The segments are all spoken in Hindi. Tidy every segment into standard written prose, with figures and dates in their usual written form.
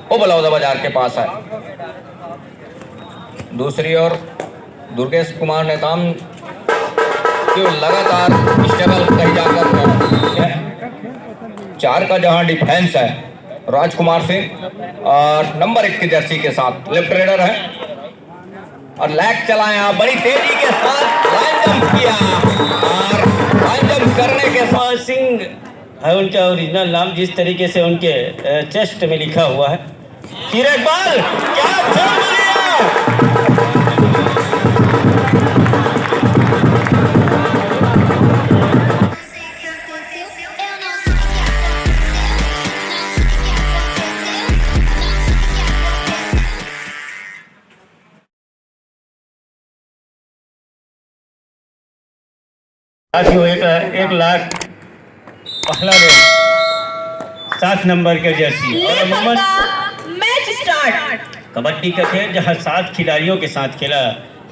वो बलौदा बाजार के पास है। दूसरी ओर दुर्गेश कुमार नेताम जो लगातार स्ट्रगल कहीं जाकर 4 का जहां डिफेंस है राजकुमार सिंह और नंबर 1 की जर्सी के साथ लेफ्ट रेडर है और लैग चलाया, बड़ी तेजी के साथ लाइन जंप किया और लाइन जंप करने के साथ सिंह है उनका ओरिजिनल नाम, जिस तरीके से उनके चेस्ट में लिखा हुआ है। फिर एक बार क्या जंप लिया! साथियों, 1 लाख पहला रेड 7 नंबर के जर्सी और मैच स्टार्ट। कबड्डी का खेल जहां 7 खिलाड़ियों के साथ खेला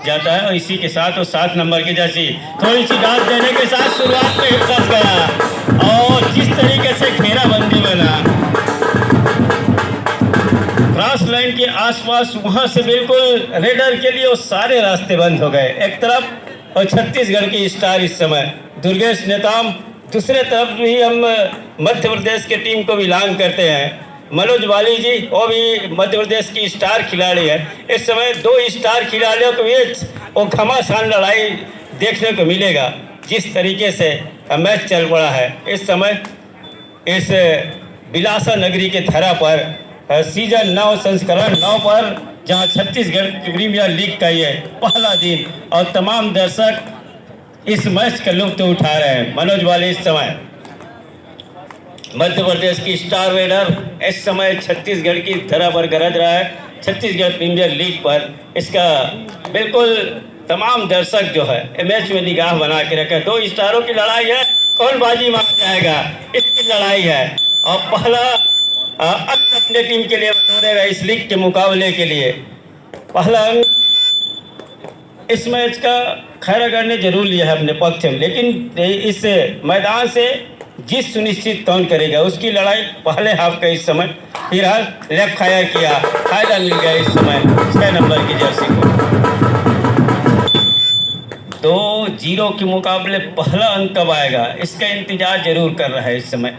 जाता है और इसी के साथ वो 7 नंबर की जर्सी थोड़ी सी डांस देने के साथ शुरुआत में फंस गया और जिस तरीके से घेराबंदी बना क्रॉस लाइन के आसपास, वहां से बिल्कुल रेडर के लिए वो सारे रास्ते बंद हो गए एक तरफ और छत्तीसगढ़ की स्टार इस समय दुर्गेश नेताम, दूसरे तरफ भी हम मध्य प्रदेश की टीम को बिलोंग करते हैं मनोज वाली जी, वो भी मध्य प्रदेश की स्टार खिलाड़ी है। इस समय 2 स्टार खिलाड़ियों के बीच वो घमासान लड़ाई देखने को मिलेगा। जिस तरीके से मैच चल पड़ा है इस समय इस बिलासा नगरी के धरा पर सीजन 9 संस्करण 9 पर, जहां छत्तीसगढ़ प्रीमियर लीग का ये पहला दिन और तमाम दर्शक इस मैच का लुत्फ उठा रहे हैं। मनोज वाली इस समय मध्य प्रदेश की स्टार रेडर इस समय छत्तीसगढ़ की धरा पर गरज रहा है छत्तीसगढ़ प्रीमियर लीग पर। इसका बिल्कुल तमाम दर्शक जो है मैच में निगाह बना के रखे। 2 स्टारों की लड़ाई है, कौन बाजी मार जाएगा इसकी लड़ाई है और पहला अंक अपने टीम के लिए बटोरेगा इस लीग के मुकाबले के लिए। पहला अंक इस मैच का खैरागढ़ ने जरूर लिया है अपने पक्ष में, लेकिन इस मैदान से जीत सुनिश्चित कौन करेगा उसकी लड़ाई पहले हाफ का इस समय फिलहाल लेफ्ट फायर किया, फायदा मिल गया इस समय 6 नंबर की जर्सी को। 2-0 के मुकाबले पहला अंक कब आएगा इसका इंतजार जरूर कर रहा है इस समय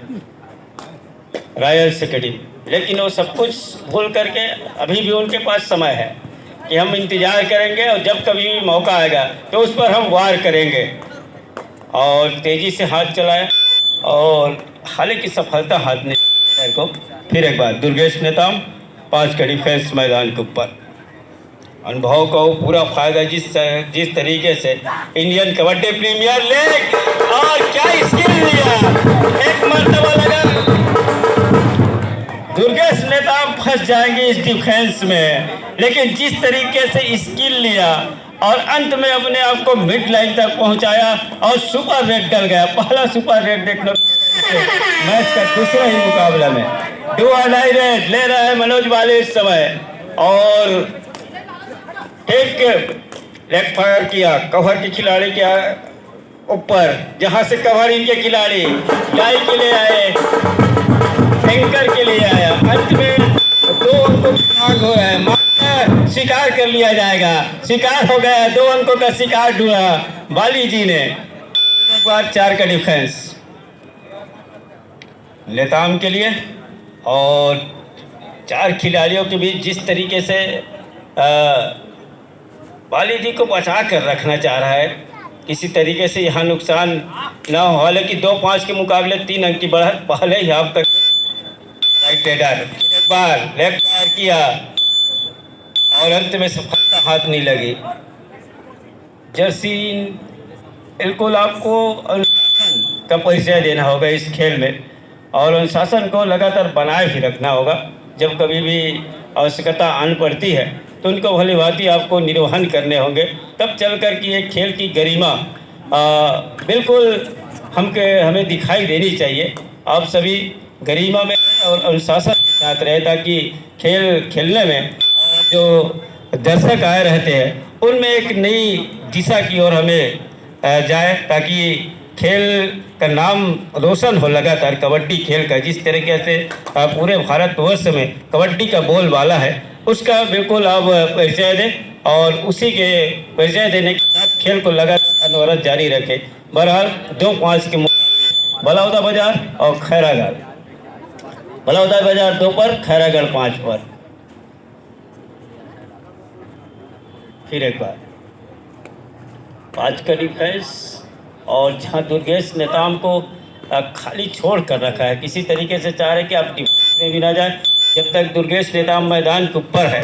रॉयल्स की टीम, लेकिन वो सब कुछ भूल करके अभी भी उनके पास समय है कि हम इंतजार करेंगे और जब कभी भी मौका आएगा तो उस पर हम वार करेंगे। और तेज़ी से हाथ चलाया और हालांकि सफलता हाथ नहीं को। फिर एक बार दुर्गेश नेताम 5 का डिफेंस मैदान के ऊपर अनुभव को पूरा फायदा जिस तरीके से इंडियन कबड्डी प्रीमियर लीग और क्या स्किल लिया, एक मरतबा लगा दुर्गेश नेताम फंस जाएंगे इस डिफेंस में, लेकिन जिस तरीके से स्किल लिया और अंत में अपने आप को मिड लाइन तक पहुंचाया और सुपर रेड डल गया। पहला सुपर रेड देखने मैच का दूसरा ही मुकाबला में 2 रेड ले रहा है मनोज वाले इस समय और एक लेग फायर किया कवर के खिलाड़ी के ऊपर, जहां से कवर इनके खिलाड़ी डाई के लिए आए, एंकर के लिए आया, अंत में 2 अंकों का हो गया है, शिकार कर लिया जाएगा, शिकार हो गया, 2 अंकों का शिकार ढूंढा बाली जी ने। एक बार 4 का डिफेंस नेताम के लिए और 4 खिलाड़ियों के बीच जिस तरीके से बाली जी को बचा कर रखना चाह रहा है, किसी तरीके से यहाँ नुकसान ना हो। हालांकि 2-5 के मुकाबले 3 अंक की बढ़त पहले ही हाफ तक राइट रेडर एक बार लेफ्ट फायर किया और अंत में सफलता हाथ नहीं लगी। जर्सी बिल्कुल आपको अनुशासन का परिचय देना होगा इस खेल में और अनुशासन को लगातार बनाए भी रखना होगा। जब कभी भी आवश्यकता आन पड़ती है तो उनको भली भांति आपको निर्वहन करने होंगे, तब चल कर कि एक खेल की गरिमा बिल्कुल हमें दिखाई देनी चाहिए। आप सभी गरिमा में और अनुशासन के साथ रहे ताकि खेल खेलने में जो दर्शक आए रहते हैं उनमें एक नई दिशा की ओर हमें जाए, ताकि खेल का नाम रोशन हो लगातार कबड्डी खेल का, जिस तरीके से पूरे भारतवर्ष में कबड्डी का बोलबाला है, उसका बिल्कुल आप परिचय दें और उसी के परिचय देने के साथ खेल को लगातार अनवरत जारी रखें। बहरहाल 2-5 के बलौदा बाजार और खैरागढ़, बलौदा बाजार 2 पर, खैरागढ़ 5 पर। फिर एक बार 5 का डिफेंस, और जहां दुर्गेश नेताम को खाली छोड़ कर रखा है, किसी तरीके से चाह रहे कि आप डिफेंस में भी ना जाए जब तक दुर्गेश नेताम मैदान के ऊपर है।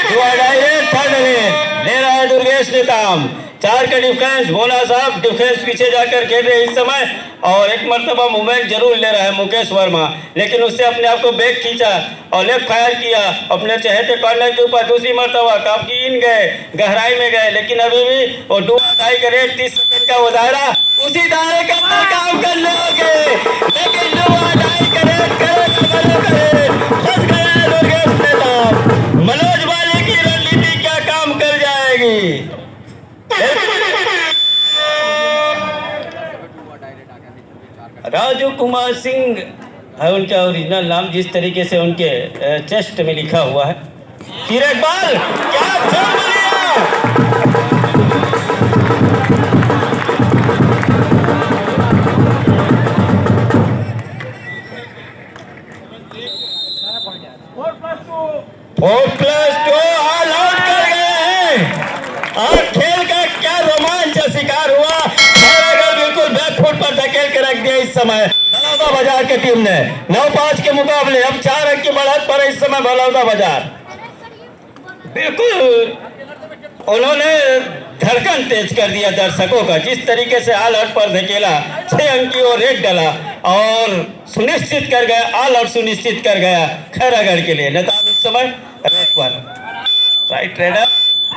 ले रहा है दुर्गेश नेताम, 4 का डिफेंस, भोला साहब डिफेंस पीछे जाकर खेल रहे इस समय, और एक मरतबा मूवमेंट जरूर ले रहा है मुकेश वर्मा, लेकिन उससे अपने आप को बैक खींचा और लेफ्ट फायर किया अपने चहेते कॉर्नर के ऊपर। दूसरी मरतबा काफी इन गए, गहराई में गए, लेकिन अभी भी वो 30 सेकंड का वो दायरा, उसी दायरे के अंदर काम कर लोगे, लेकिन फंस गया है दुर्गेश नेताम। मनोज वाले की रणनीति क्या काम कर जाएगी। राजू कुमार सिंह है उनका ओरिजिनल नाम, जिस तरीके से उनके चेस्ट में लिखा हुआ है। फिर एक बार क्या छोड़ दिया। फोर प्लस 2 ऑल आउट कर गए हैं, और खेल का क्या रोमांच का शिकार हुआ। बिल्कुल बैकफुट पर धकेल के रख दिया इस समय बलौदा बाजार की टीम ने। 9-5 के मुकाबले अब 4 अंक की बढ़त पर इस समय बलौदा बाजार। बिल्कुल उन्होंने धड़कन तेज कर दिया दर्शकों का, जिस तरीके से ऑल आउट पर धकेला, 6 अंक की ओर रेड डाला और सुनिश्चित कर गया, ऑल आउट सुनिश्चित कर गया खैरागढ़ के लिए। नेताम इस समय रेड पर राइट रेडर,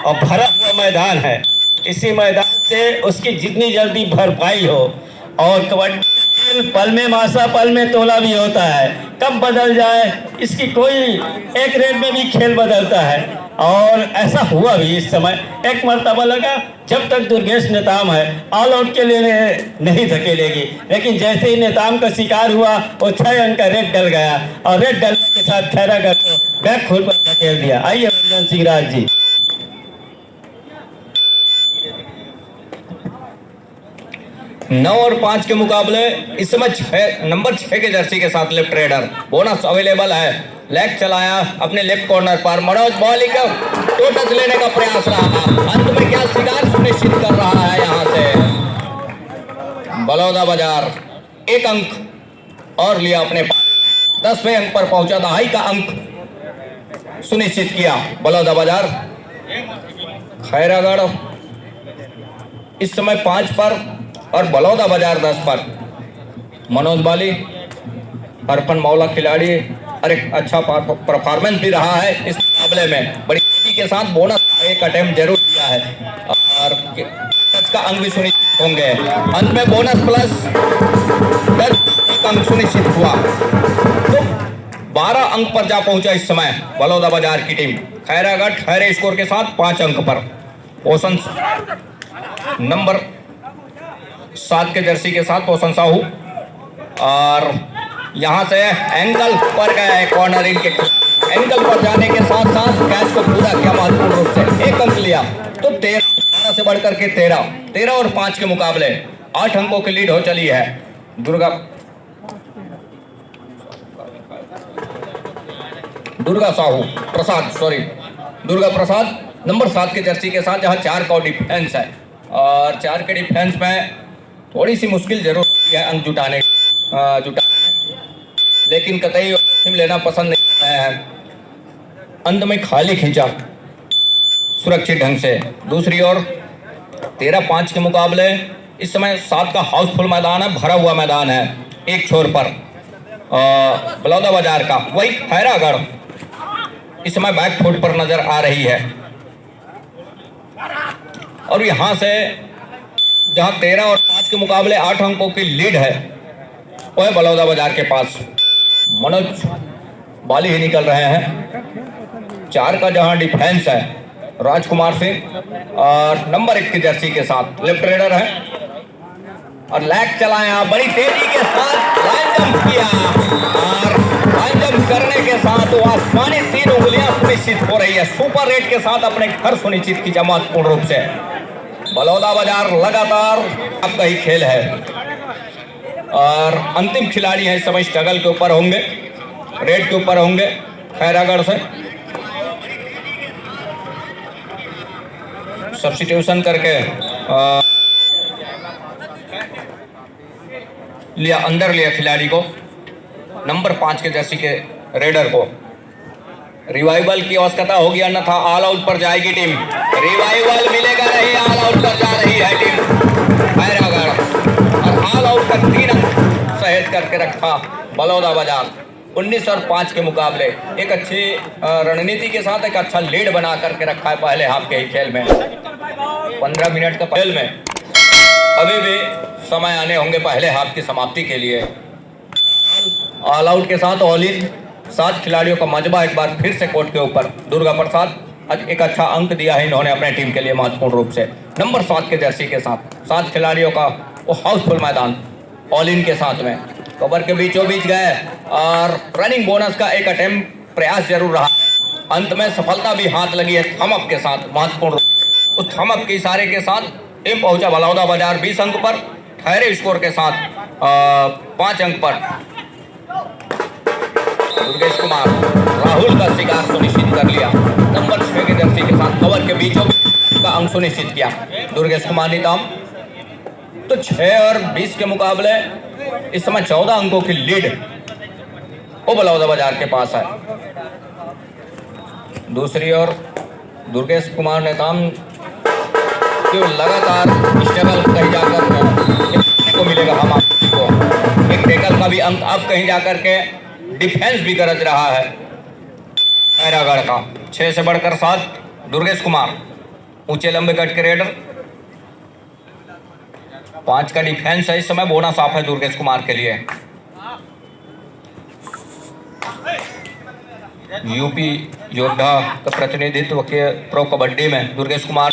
और भरा हुआ मैदान है, इसी मैदान से उसकी जितनी जल्दी भरपाई हो। और कबड्डी पल में मासा पल में तोला भी होता है, कब बदल जाए इसकी कोई, एक रेड में भी खेल बदलता है, और ऐसा हुआ भी इस समय। एक मरतबा लगा जब तक दुर्गेश नेताम है ऑल आउट के लिए नहीं धकेलेगी, लेकिन जैसे ही नेताम का शिकार हुआ वो 6 अंक का रेड डल गया, और रेड डलने के साथ खैरागढ़ को बैक खुद पर धकेल दिया। आइए रंजन सिंह राज जी। 9 और 5 के मुकाबले इस समय नंबर 6 के जर्सी के साथ लेफ्ट रेडर, बोनस अवेलेबल है। लेग चलाया अपने लेफ्ट कॉर्नर पर, मनोज बॉलिंग का 2 टच लेने का प्रयास रहा, अंत में क्या शिकार सुनिश्चित कर रहा है यहां से बलौदा बाजार। 1 अंक और लिया अपने पास, 10वें अंक पर पहुंचा, दहाई का अंक सुनिश्चित किया बलौदा बाजार। खैरागढ़ इस समय 5 पर और बलौदा बाजार 10 पर। मनोज बाली, अर्पण मौला खिलाड़ी, और एक अच्छा परफॉर्मेंस भी रहा है इस मुकाबले में, बड़ी तेजी के साथ बोनस एक अटेम्प्ट जरूर दिया है, और टच का अंक भी सुनिश्चित होंगे। अंत में बोनस प्लस 10 अंक सुनिश्चित हुआ, तो 12 अंक पर जा पहुंचा इस समय बलौदा बाजार की टीम। खैरागढ़ खैरे स्कोर के साथ 5 अंक पर। पोषण नंबर 7 के जर्सी के साथ पोषण साहू, और यहां से एंगल पर गया है कॉर्नर, इनके एंगल पर जाने के साथ साथ कैच को पूरा किया महत्वपूर्ण रूप से, 1 अंक लिया। तो 13 से बढ़कर के 13 और 5 के मुकाबले 8 अंकों की लीड हो चली है। दुर्गा प्रसाद नंबर 7 के जर्सी के साथ, जहां 4 का डिफेंस है, और 4 के डिफेंस में थोड़ी सी मुश्किल जरूर है अंक जुटाने, लेकिन कतई जोखिम लेना पसंद नहीं करते हैं। अंत में खाली खींचा सुरक्षित ढंग से। दूसरी ओर 13-5 के मुकाबले इस समय 7 का हाउसफुल मैदान है, भरा हुआ मैदान है। एक छोर पर बलौदा बाजार का, वही खैरागढ़ इस समय बैक फुट पर नजर आ रही है, और यहां से जहां 13 और 5 के मुकाबले 8 अंकों की लीड है, वह बलौदा बाजार के पास मनोज बाली ही निकल रहे हैं। 4 का जहां डिफेंस है राजकुमार सिंह, और नंबर 1 की जर्सी के साथ लेफ्ट रेडर है और लैग चलाया, बड़ी तेजी के साथ लाइन जंप किया और लाइन जंप करने के साथ वो आसमानी 3 उंगलियां सुनिश्चित हो रही है। सुपर रेट के साथ अपने घर सुनिश्चित की महत्वपूर्ण रूप से। बलौदाबाजार लगातार आपका ही खेल है और अंतिम खिलाड़ी है इस समय स्ट्रगल के ऊपर होंगे, रेड के ऊपर होंगे खैरागढ़ से। सब्स्टिट्यूशन करके लिया, अंदर लिया खिलाड़ी को, नंबर 5 के जर्सी के रेडर को। रिवाइवल की आवश्यकता होगी, अन्यथा ऑल आउट पर जाएगी टीम। रिवाइवल मिलेगा नहीं, ऑल आउट पर जा रही है टीम खैरागढ़ और ऑल आउट का 3 अंक सहेज करके रखा बलौदाबाजार। 19 और 5 के मुकाबले एक अच्छी रणनीति के साथ एक अच्छा लीड बना करके रखा है पहले हाफ के ही खेल में। 15 मिनट का खेल में अभी भी समय आने होंगे पहले हाफ की समाप्ति के लिए। ऑल आउट के साथ ऑल इन 7 खिलाड़ियों का मजबा एक बार फिर से कोर्ट के ऊपर। दुर्गा प्रसाद एक अच्छा अंक दिया है इन्होंने अपने टीम के लिए महत्वपूर्ण रूप से। नंबर 7 के जर्सी के साथ 7 खिलाड़ियों का वो हाउसफुल मैदान ऑल इन के साथ में कवर के बीचों बीच गए और रनिंग बोनस का एक अटेम्प्ट प्रयास जरूर रहा। अंत में सफलता भी हाथ लगी है थमअप के साथ महत्वपूर्ण। उस थमअप के इशारे के साथ टीम पहुंचा बलौदाबाजार 20 अंक पर, ठहरे स्कोर के साथ 5 अंक पर। दुर्गेश कुमार राहुल का शिकार सुनिश्चित कर लिया, नंबर 6 के जर्सी के साथ कवर के बीचों का अंक सुनिश्चित किया दुर्गेश कुमार निताम। तो 6 और 20 के मुकाबले इस समय 14 अंकों की लीड वो बलौदाबाजार के पास है। दूसरी ओर दुर्गेश कुमार नेताम जो लगातार स्ट्रगल कहीं जाकर को मिलेगा हम आपको एक टेकल का भी अंक अब कहीं जाकर के डिफेंस भी गरज रहा है खैरागढ़ का। 6 से बढ़कर 7 दुर्गेश कुमार ऊंचे लंबे कट के रेडर, 5 का डिफेंस है इस समय। बोनस ऑफ है दुर्गेश कुमार के लिए। यूपी योद्धा का प्रतिनिधित्व के प्रो कबड्डी में दुर्गेश कुमार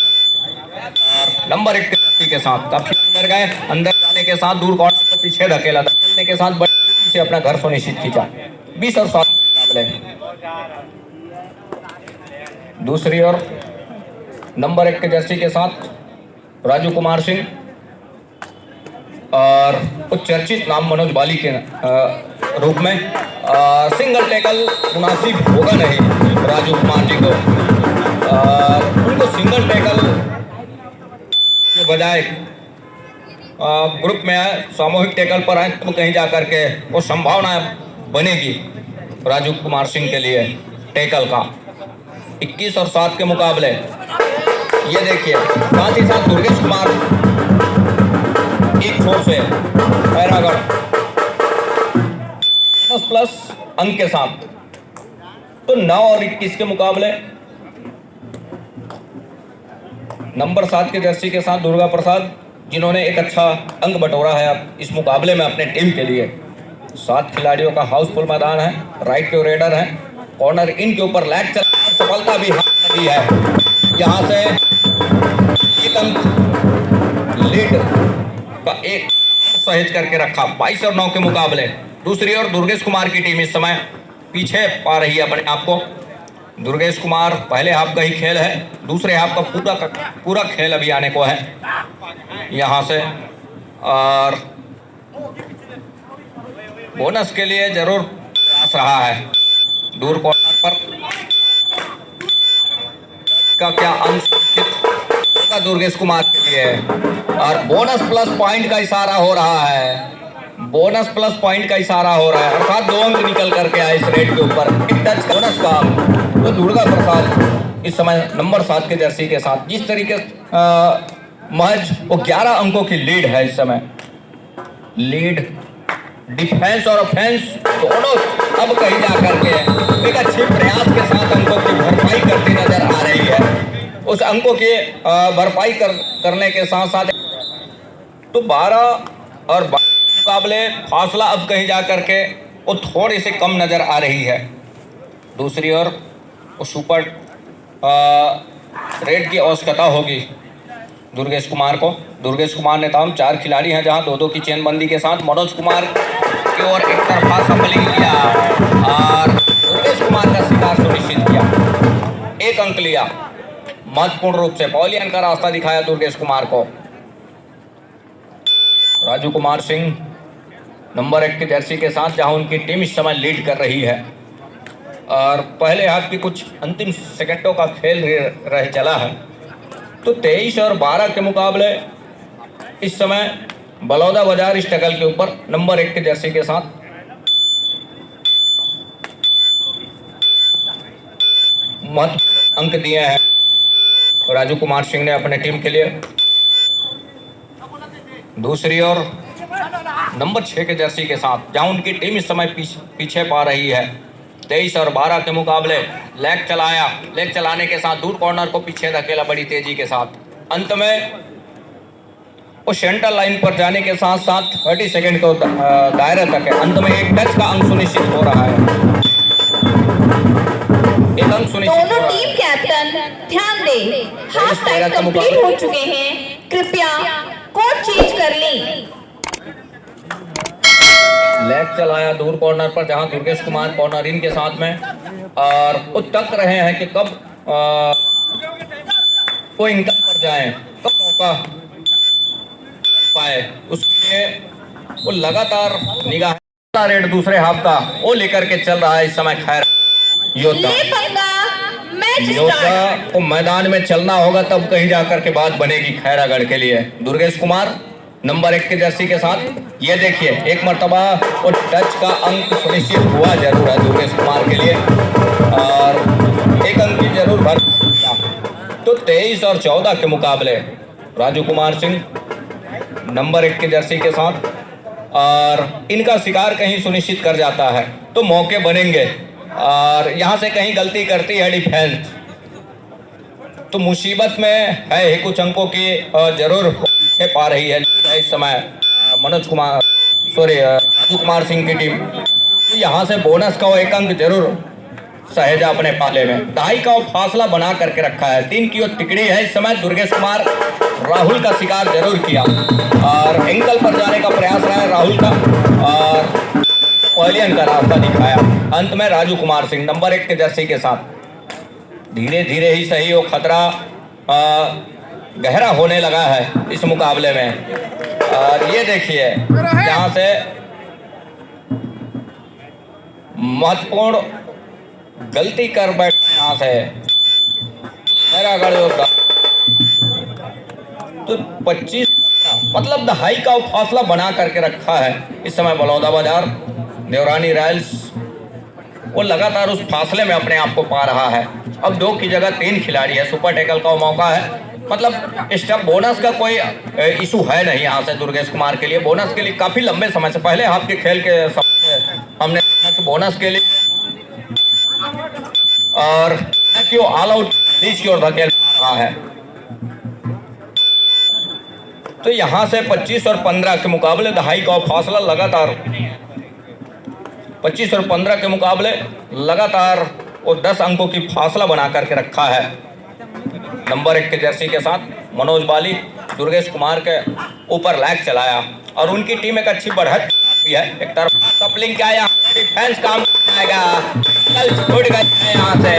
नंबर 1 के साथ काफी अंदर गए, अंदर जाने के साथ दूर कॉर्नर को पीछे धकेलने के साथ बड़ी से अपना घर सुनिश्चित खींचा। 20 और 7 मुकाबले। दूसरी ओर नंबर 1 के जर्सी के साथ राजू कुमार सिंह और कुछ चर्चित नाम मनोज बाली के रूप में। सिंगल टैकल मुनासिब होगा नहीं राजू कुमार जी को, उनको सिंगल टैकल के बजाय ग्रुप में आए, सामूहिक टैकल पर आए तो कहीं जाकर के वो संभावना बनेगी राजू कुमार सिंह के लिए टैकल का। 21 और 7 के मुकाबले ये देखिए, साथ ही साथ दुर्गेश कुमार एक छोर से खैरागढ़ प्लस अंक के साथ। तो 9 और 21 के मुकाबले नंबर 7 के जर्सी के साथ दुर्गा प्रसाद जिन्होंने एक अच्छा अंक बटोरा है इस मुकाबले में अपने टीम के लिए। 7 खिलाड़ियों का हाउसफुल मैदान है, राइट के रेडर है, कॉर्नर इन के ऊपर लैग चला, सफलता भी हाथ लगी है। यहाँ से एक अंक लीड का एक सहेज करके रखा 22 और 9 के मुकाबले। दूसरी ओर दुर्गेश कुमार की टीम इस समय पीछे पा रही है अपने आप को। दुर्गेश कुमार पहले हाफ का ही खेल है, दूसरे हाफ का पूरा खेल अभी आने को है यहाँ से। और बोनस के लिए जरूर प्रयास रहा है दूर कॉर्नर पर का क्या अंश दुर्गेश कुमार के लिए, और बोनस प्लस पॉइंट का इशारा हो रहा है। बोनस प्लस पॉइंट का इशारा हो रहा है, अर्थात 2 अंक निकल करके आए इस रेट के ऊपर। एक टच बोनस का तो दुर्गा प्रसाद इस समय नंबर 7 के जर्सी के साथ जिस तरीके महज वो 11 अंकों की लीड है इस समय। लीड डिफेंस और ऑफेंस दोनों अब कहीं जाकर के एक अच्छे प्रयास के साथ अंकों की भरपाई करती नजर आ रही है। उस अंकों की भरपाई करने के साथ साथ तो 12 और 12 मुकाबले फासला अब कहीं जाकर के वो थोड़ी सी कम नजर आ रही है। दूसरी ओर वो सुपर रेड की आवश्यकता होगी दुर्गेश कुमार को। दुर्गेश कुमार नेताम 4 खिलाड़ी हैं जहां 2-2 की चेनबंदी के साथ मनोज कुमार की ओर एक तरफा सफलिंग किया और दुर्गेश कुमार का शिकार सुनिश्चित किया, 1 अंक लिया। महत्वपूर्ण रूप से पॉलियन का रास्ता दिखाया दुर्गेश कुमार को। राजू कुमार सिंह नंबर 1 की जर्सी के साथ जहां उनकी टीम इस समय लीड कर रही है और पहले हाफ की कुछ अंतिम सेकंडों का खेल रह चला है, तो 23 और 12 के मुकाबले इस समय बलौदा बाजार स्ट्रगल के ऊपर नंबर 1 की जर्सी के साथ महत्वपूर्ण अंक दिए हैं राजू कुमार सिंह ने अपने टीम के लिए। दूसरी ओर नंबर 6 के जर्सी के साथ जहां उनकी टीम इस समय पीछे पा रही है, 23 और 12 के मुकाबले लेग चलाया, लेग चलाने के साथ दूर कॉर्नर को पीछे धकेला बड़ी तेजी के साथ। अंत में वो सेंटर लाइन पर जाने के साथ साथ 30 सेकंड को दायरे तक है। अंत में एक टच का अंक सुनिश्चित हो रहा है, एक अंक सुनिश्चित। दोनों टीम कैप्टन ध्यान दें, हाफ टाइम कंप्लीट हो चुके हैं, कृपया कोड चेंज कर लें। लेग चलाया दूर कॉर्नर पर जहां दुर्गेश कुमार कॉर्नर इन के साथ में और वो तक रहे हैं कि कब वो इनकम पर जाएं, कब मौका पाए, उसके लिए वो लगातार निगाह रेड दूसरे हाफ का वो लेकर के चल रहा है इस समय। खैर योद्धा को मैदान में चलना होगा तब कहीं जाकर के बात बनेगी खैरागढ़ के लिए। दुर्गेश कुमार नंबर 1 के जर्सी के साथ ये देखिए एक मर्तबा वो टच का अंक सुनिश्चित हुआ जरूर है दुर्गेश कुमार के लिए और 1 अंक की जरूर भर। तो 23 और 14 के मुकाबले राजू कुमार सिंह नंबर 1 के जर्सी के साथ और इनका शिकार कहीं सुनिश्चित कर जाता है तो मौके बनेंगे और यहाँ से कहीं गलती करती है डिफेंस तो मुसीबत में है, कुछ अंकों की जरूर पीछे पा रही है इस समय राजू कुमार सिंह की टीम। यहाँ से बोनस का वो 1 अंक जरूर सहेजा अपने पाले में, 2.5 का फासला बना करके रखा है। 3 की वो तिकड़ी है इस समय। दुर्गेश कुमार राहुल का शिकार जरूर किया और एंकल पर जाने का प्रयास रहा है राहुल का और पॉलियन का रास्ता दिखाया। अंत में राजू कुमार सिंह नंबर 1 के जर्सी के साथ धीरे धीरे ही सही वो खतरा गहरा होने लगा है इस मुकाबले में। और ये देखिए यहाँ से महत्वपूर्ण गलती कर बैठे यहाँ से खैरागढ़ योद्धा, तो 25 मतलब 2.5 का फासला बना करके रखा है इस समय बलौदा बाजार। देवरानी रॉयल्स वो लगातार उस फासले में अपने आप को पा रहा है। अब 2 की जगह 3 खिलाड़ी है, सुपर टैकल का मौका है, मतलब स्टंप बोनस का कोई इशू है नहीं यहाँ से दुर्गेश कुमार के लिए। बोनस के लिए काफ़ी लंबे समय से पहले हाफ के खेल के हमने देखा कि बोनस के लिए और कि वो ऑल आउट बीच की ओर धकेल रहा है। तो यहाँ से 25 और 15 के मुकाबले 2.5 का फासला लगातार 25 और 15 के मुकाबले लगातार वो 10 अंकों की फासला बना करके रखा है नंबर 1 के जर्सी के साथ। मनोज बाली दुर्गेश कुमार के ऊपर लैग चलाया और उनकी टीम एक अच्छी बढ़त भी है। एक तरफ कपलिंग क्या यहाँ डिफेंस काम आएगा, कल छूट गए यहाँ से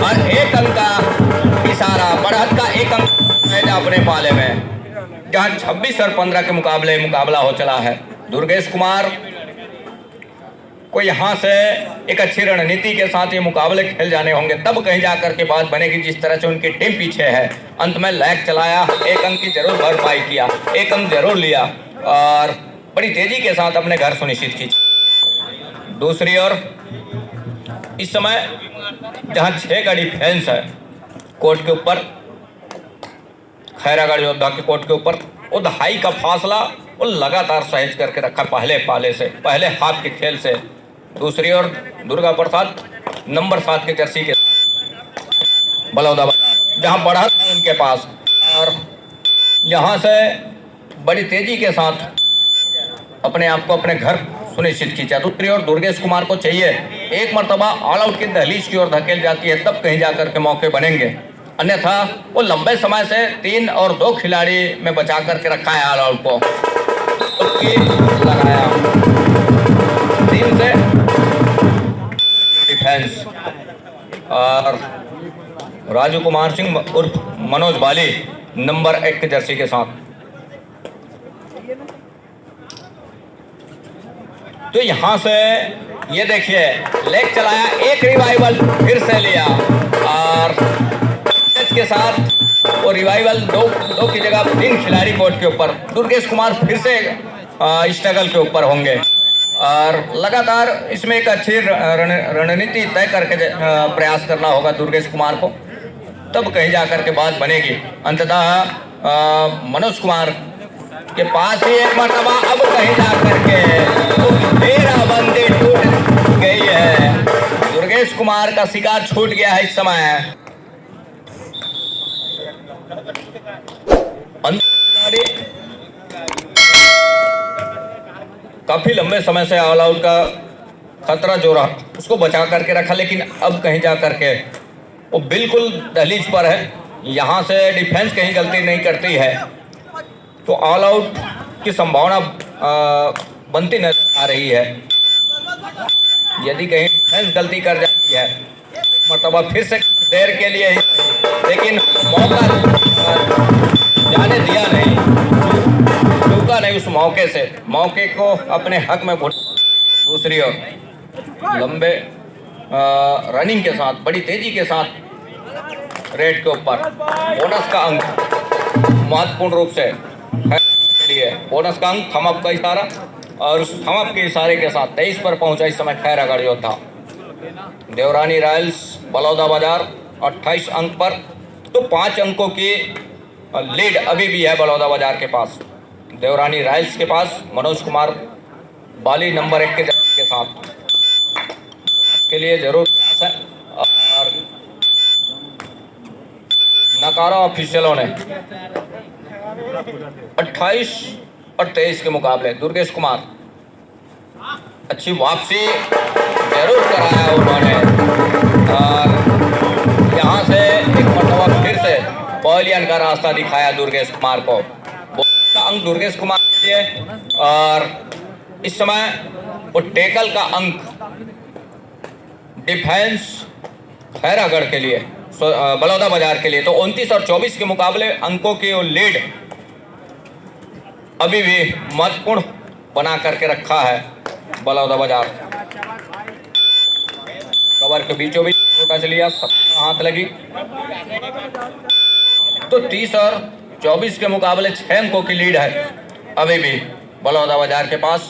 और 1 अंक का इशारा, बढ़त का 1 अंक अपने पाले में जहाँ 26 और 15 के मुकाबले मुकाबला हो चला है। दुर्गेश कुमार को यहाँ से एक अच्छी रणनीति के साथ ये मुकाबले खेल जाने होंगे तब कहीं जाकर के बात बनेगी। जिस तरह से उनकी टीम पीछे है, अंत में लैग चलाया, 1 अंक की जरूर भरपाई किया, 1 अंक जरूर लिया और बड़ी तेजी के साथ अपने घर सुनिश्चित की। दूसरी ओर इस समय जहाँ 6 का डिफेंस है कोर्ट के ऊपर, खैरागढ़ योद्धा के कोर्ट के ऊपर, वो 2.5 का फासला वो लगातार सहेज करके रखा पहले पाले से, पहले हाथ के खेल से। दूसरी ओर दुर्गा प्रसाद नंबर 7 के जर्सी के बलौदा जहां बढ़त है उनके पास और यहां से बड़ी तेजी के साथ अपने आप को अपने घर सुनिश्चित खींचा। दूसरी ओर दुर्गेश कुमार को चाहिए एक मरतबा ऑल आउट की दहलीज की ओर धकेल जाती है तब कहीं जाकर के मौके बनेंगे। अन्यथा वो लंबे समय से 3 और 2 खिलाड़ी में बचा करके रखा है ऑल आउट को। लगाया 3 से डिफेंस और राजू कुमार सिंह उर्फ मनोज बाली नंबर 1 के जर्सी के साथ। तो यहां से ये देखिए लेग चलाया, एक रिवाइवल फिर से लिया और के साथ वो रिवाइवल दो की जगह 3 खिलाड़ी कोर्ट के ऊपर। दुर्गेश कुमार फिर से स्ट्रगल के ऊपर होंगे और लगातार इसमें एक अच्छी रणनीति तय करके प्रयास करना होगा दुर्गेश कुमार को, तब कहीं जाकर के बात बनेगी। अंततः मनोज कुमार के पास ही एक मरतबा अब कहीं जाकर के तो मेरा बंदी टूट गई है। दुर्गेश कुमार का शिकार छूट गया है इस समय। काफी लंबे समय से ऑल आउट का खतरा जो रहा उसको बचा करके रखा, लेकिन अब कहीं जा करके वो बिल्कुल दहलीज पर है। यहाँ से डिफेंस कहीं गलती नहीं करती है तो ऑल आउट की संभावना बनती नजर आ रही है। यदि कहीं डिफेंस गलती कर जाती है मरतबा फिर से देर के लिए ही, लेकिन मौका जाने दिया नहीं, चूका नहीं उस मौके से, मौके को अपने हक में भूल। दूसरी ओर लंबे रनिंग के साथ, बड़ी तेजी के साथ रेड के ऊपर बोनस का अंक महत्वपूर्ण रूप से लिए बोनस का अंक थम अप का इशारा और उस थम अप के इशारे के साथ 23 पर पहुंचा इस समय खैरागढ़ योद्धा। देवरानी रॉयल्स बलौदाबाजार 28 अंक पर, तो 5 अंकों की लीड अभी भी है बलौदाबाजार के पास। देवरानी रॉयल्स के पास मनोज कुमार बाली नंबर 1 के जगह के साथ, इसके लिए जरूर प्रयास है और नकारा ऑफिशियलों ने 28 और 23 के मुकाबले दुर्गेश कुमार अच्छी वापसी जरूर कराया उन्होंने और यहाँ से एक मरतबा फिर से पवेलियन का रास्ता दिखाया दुर्गेश कुमार को। अंक दुर्गेश कुमार के लिए और इस समय वो टेकल का अंक डिफेंस खैरागढ़ के लिए, बलौदाबाजार के लिए। तो 29 और 24 के मुकाबले अंकों की वो लीड अभी भी महत्वपूर्ण बना करके रखा है बलौदाबाजार। कवर के बीचों बीच छोटा से लिया, हाथ लगी। तो 30 और 24 के मुकाबले 6 अंकों की लीड है अभी भी बलौदाबाजार के पास।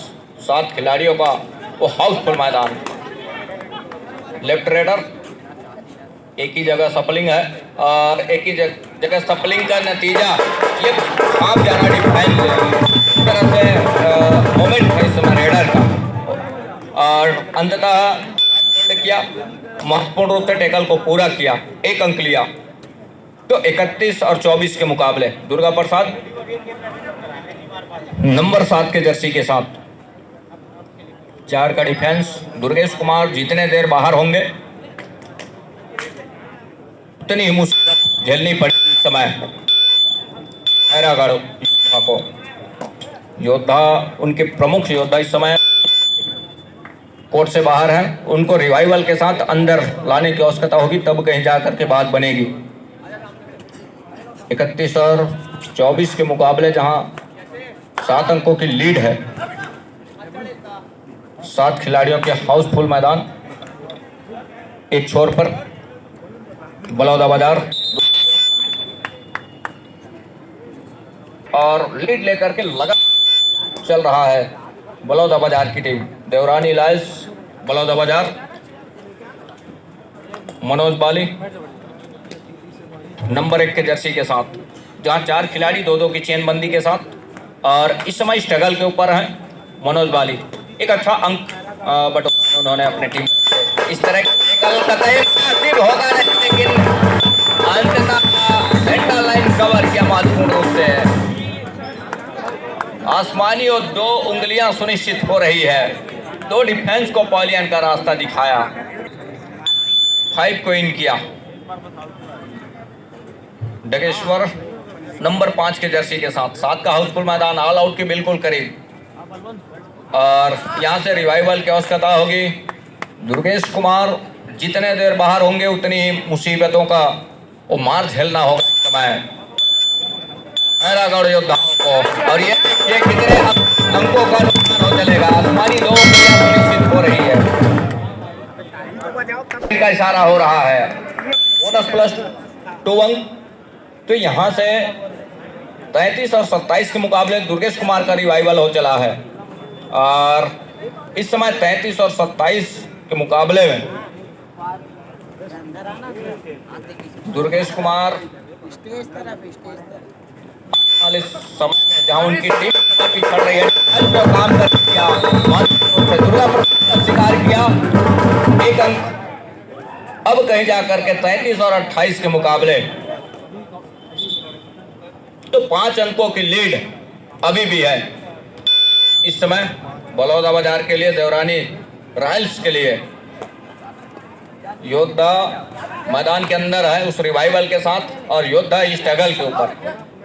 7 खिलाड़ियों का वो हाउसफुल मैदान। लेफ्ट रेडर एक ही जगह सपलिंग है और एक ही जगह सपलिंग का नतीजा ये आप जाना डिफेंस इस तरह से मोमेंट है इस समय रेडर का और अंततः किया, महत्वपूर्ण रूप से टैकल को पूरा किया, 1 अंक लिया। तो 31 और 24 के मुकाबले दुर्गा प्रसाद नंबर 7 के जर्सी के साथ। 4 का डिफेंस। दुर्गेश कुमार जितने देर बाहर होंगे उतनी मुश्किल झेलनी पड़ी इस समय खैरागढ़ योद्धा को। योद्धा उनके प्रमुख योद्धा इस समय कोर्ट से बाहर हैं, उनको रिवाइवल के साथ अंदर लाने की आवश्यकता होगी, तब कहीं जाकर के बात बनेगी। 31 और 24 के मुकाबले जहां 7 अंकों की लीड है, 7 खिलाड़ियों के हाउसफुल मैदान। एक छोर पर बलौदाबाजार और लीड लेकर के लगा चल रहा है बलौदाबाजार की टीम। देवरानी लाइस बलौदाबाजार, मनोज बाली नंबर 1 के जर्सी के साथ, जहां 4 खिलाड़ी 2-2 की चेनबंदी के साथ और इस समय स्ट्रगल के ऊपर हैं मनोज बाली। एक अच्छा अंक बटोरा उन्होंने अपने टीम। इस तरह नसीब होगा नहीं, लेकिन अंततः सेंटर लाइन कवर किया महत्वपूर्ण रूप से। आसमानी और 2 उंगलियां सुनिश्चित हो रही है। 2 डिफेंस को पवेलियन का रास्ता दिखाया, 5 को इन किया। डगेश्वर नंबर 5 के जर्सी के साथ 7 का हाउसफुल मैदान ऑल आउट के बिल्कुल करीब। और यहाँ से रिवाइवल की आवश्यकता होगी। दुर्गेश कुमार जितने देर बाहर होंगे उतनी ही मुसीबतों का वो मार झेलना होगा इस समय खैरागढ़ योद्धाओं को। और ये कितने अंकों का नुकसान हो चलेगा। आसमानी 2 सुनिश्चित हो रही है का इशारा हो रहा है। बोनस प्लस 2 अंक। तो यहाँ से 33 और 27 के मुकाबले दुर्गेश कुमार का रिवाइवल हो चला है। और इस समय 33 और 27 के मुकाबले में दुर्गेश कुमार समय जहां उनकी टीम पिछड़ रही है काम कर दिया, दुर्गा प्रसाद का शिकार किया 1 अंक। अब कहीं जाकर के 33 और 28 के मुकाबले तो 5 अंकों की लीड अभी भी है इस समय बलौदा बाजार के लिए, देवरानी रॉयल्स के लिए। योद्धा मैदान के अंदर है उस रिवाइवल के साथ और योद्धा इस टगल के ऊपर।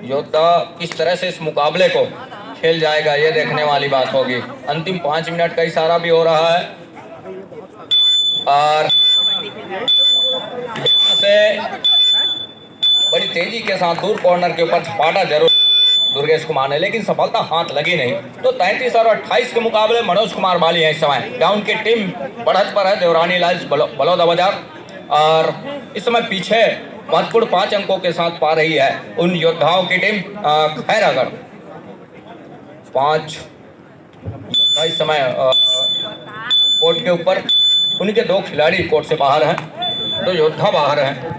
योद्धा किस तरह से इस मुकाबले को खेल जाएगा ये देखने वाली बात होगी। अंतिम 5 मिनट का इशारा भी हो रहा है। और यहाँ से बड़ी तेजी के साथ दूर कॉर्नर के ऊपर झपाटा जरूर दुर्गेश कुमार ने, लेकिन सफलता हाथ लगी नहीं। तो 33 और 28 के मुकाबले मनोज कुमार बाली है इस समय। डाउन की टीम बढ़त पर है देवरानी लाइन्स बलौदा बाजार। और इस समय पीछे महत्वपूर्ण 5 अंकों के साथ पा रही है उन योद्धाओं की टीम खैरागढ़। 5 इस समय कोर्ट के ऊपर उनके 2 खिलाड़ी कोर्ट से बाहर हैं, 2 योद्धा बाहर हैं।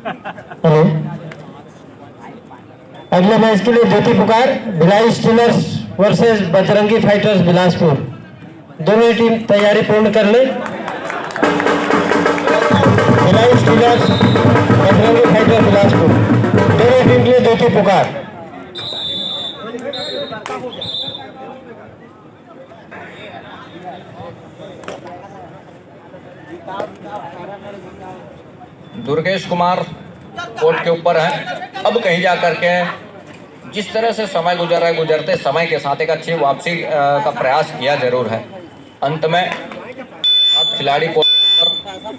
हेलो, अगले मैच के लिए ज्योति पुकार Bhilai stealers versus Bajrangi fighters Bilaspur. दोनों टीम तैयारी पूर्ण कर ले। भिलाई स्टीलर्स बजरंगी फाइटर्स बिलासपुर दोनों टीम के लिए ज्योति पुकार। दुर्गेश कुमार कोर्ट के ऊपर है। अब कहीं जा करके जिस तरह से समय गुजर रहा है, गुजरते समय के साथ एक अच्छी वापसी का प्रयास किया जरूर है। अंत में खिलाड़ी कोर्ट पर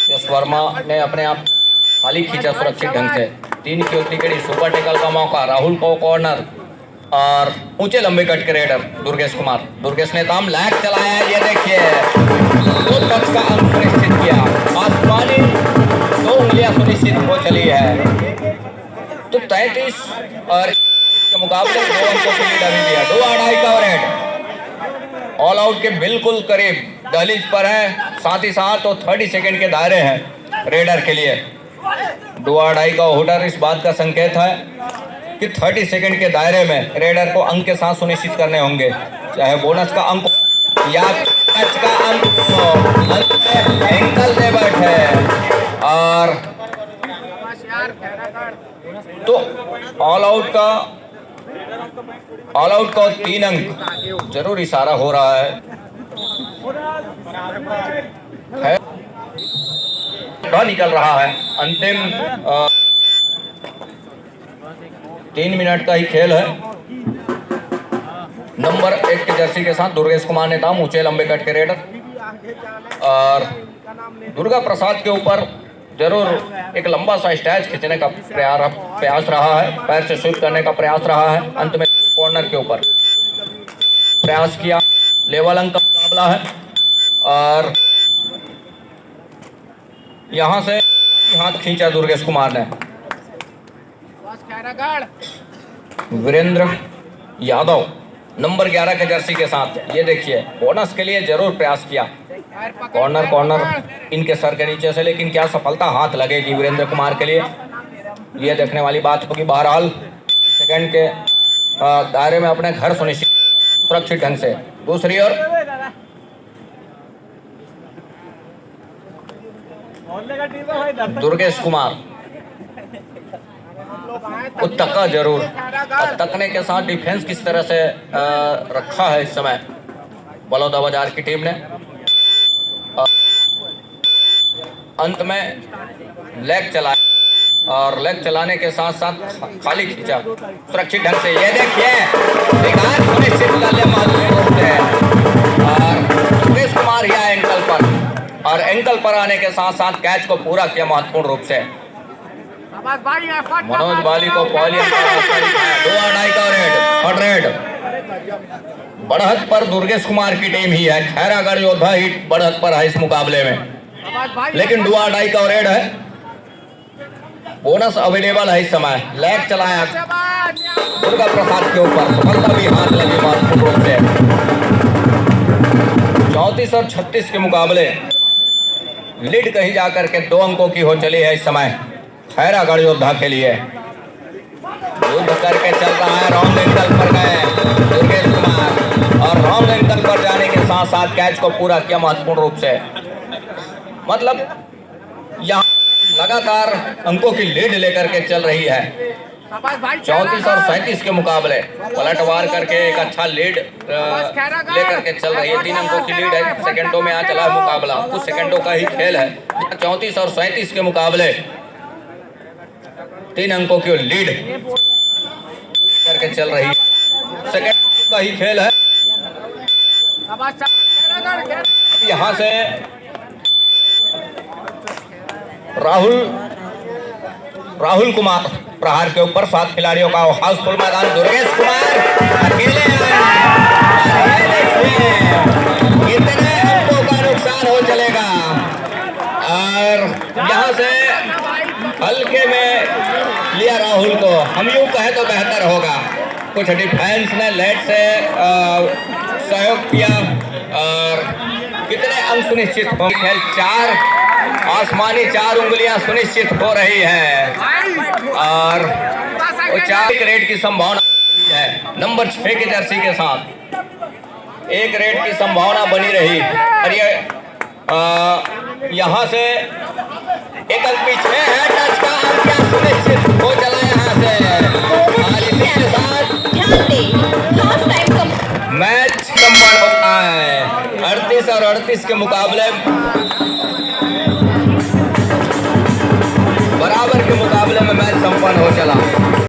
यश वर्मा ने अपने आप खाली खींचा सुरक्षित ढंग से। 3 की विकेट, सुपर टैकल का मौका, राहुल को कॉर्नर और ऊंचे लंबे कट के रेडर दुर्गेश कुमार। दुर्गेश ने दाम लैग चलाया है, ये देखिए 2 टच का अंक सुनिश्चित किया। आसमानी 2 उंगलियां सुनिश्चित हो चली है। तो 33 और के मुकाबले 2 अंकों की लीड अभी भी है। 2-2.5 का रेड ऑल आउट के बिल्कुल करीब दहलीज पर है। साथ ही साथ तो 30 सेकंड के दायरे हैं रेडर के लिए। 2-2.5 का होल्डर इस बात का संकेत है कि 30 सेकंड के दायरे में रेडर को अंक के साथ सुनिश्चित करने होंगे, चाहे बोनस का अंक या टच का अंक एंकल दे बैठे। और तो ऑल आउट का 3 अंक जरूर इशारा हो रहा है। निकल रहा है। अंतिम 3 मिनट का ही खेल है। नंबर 1 के जर्सी के साथ दुर्गेश कुमार ने दाम, ऊंचे लंबे कट के रेडर। और दुर्गा प्रसाद के ऊपर जरूर एक लंबा सा स्टैच खींचने का प्रयास रहा है, पैर से स्वीप करने का प्रयास रहा है। अंत में कॉर्नर के ऊपर प्रयास किया। लेवल अंक का मुकाबला है। और यहाँ से हाथ खींचा दुर्गेश कुमार ने। वीरेंद्र यादव नंबर 11 के जर्सी के साथ, ये देखिए बोनस के लिए जरूर प्रयास किया। कॉर्नर इनके सर के नीचे से, लेकिन क्या सफलता हाथ लगेगी वीरेंद्र कुमार के लिए, ये देखने वाली बात होगी। बहरहाल सेकंड के दायरे में अपने घर सुरक्षित ढंग से। दूसरी ओर दुर्गेश कुमार को तका जरूर, और तकने के साथ डिफेंस किस तरह से रखा है इस समय बलौदा बाजार की टीम ने। अंत में लेग चला और लेग चलाने के साथ साथ खाली खींचा सुरक्षित ढंग से। ये देखिए विकास सुनिश्चित कर लिया महत्वपूर्ण रूप से, और दुर्गेश कुमार या एंकल पर, और एंकल पर आने के साथ साथ कैच को पूरा किया महत्वपूर्ण रूप से। मनोज बाली को पहली 2 का रेड। बढ़त पर दुर्गेश कुमार की टीम ही है। खैरागढ़ योद्धा ही बढ़त पर है इस मुकाबले में, लेकिन 2 का रेड है। बोनस अवेलेबल है इस समय। लेग चलाया दुर्गा प्रसाद के ऊपर, सफलता भी हाथ लगी महत्वपूर्ण रूप से। 34 और 36 के मुकाबले लीड कहीं जाकर के 2 अंकों की हो चली है इस समय खैरागढ़ योद्धा के लिए। युद्ध करके चल रहा है, राउंड एंगल पर गए दुर्गेश कुमार, और राउंड एंगल पर जाने के साथ साथ कैच को पूरा किया महत्वपूर्ण रूप से। मतलब यहाँ लगातार अंकों की लीड लेकर के चल रही है। 34 और 37 के मुकाबले पलटवार करके एक अच्छा लीड लेकर के चल रही है। 3 अंकों की लीड है। सेकंडों में यहाँ चला है मुकाबला, कुछ सेकंडों का ही खेल है। 34 और 37 के मुकाबले 3 अंकों की लीड करके चल रही है। सेकंड का ही खेल है। यहाँ से राहुल कुमार प्रहार के ऊपर 7 खिलाड़ियों का हाउसफुल मैदान। दुर्गेश कुमार अकेले कितने अंकों का नुकसान हो चलेगा, और यहाँ से हल्के में लिया राहुल को। हम यूं कहे तो बेहतर होगा। कुछ डिफेंस ने लेट से सहयोग किया, और कितने अंक सुनिश्चित हो गए। 4 आसमानी 4 उंगलियां सुनिश्चित हो रही है, और वो 4 रेड की संभावना है। नंबर 6 की जर्सी के साथ 1 रेड की संभावना बनी रही, और ये यहाँ से 1 अंक पीछे है। टच का अंक क्या सुनिश्चित हो चला यहाँ से, और इसी के साथ ध्यान दें, हाफ टाइम का मैच संपन्न होता है। 38 और 38 के मुकाबले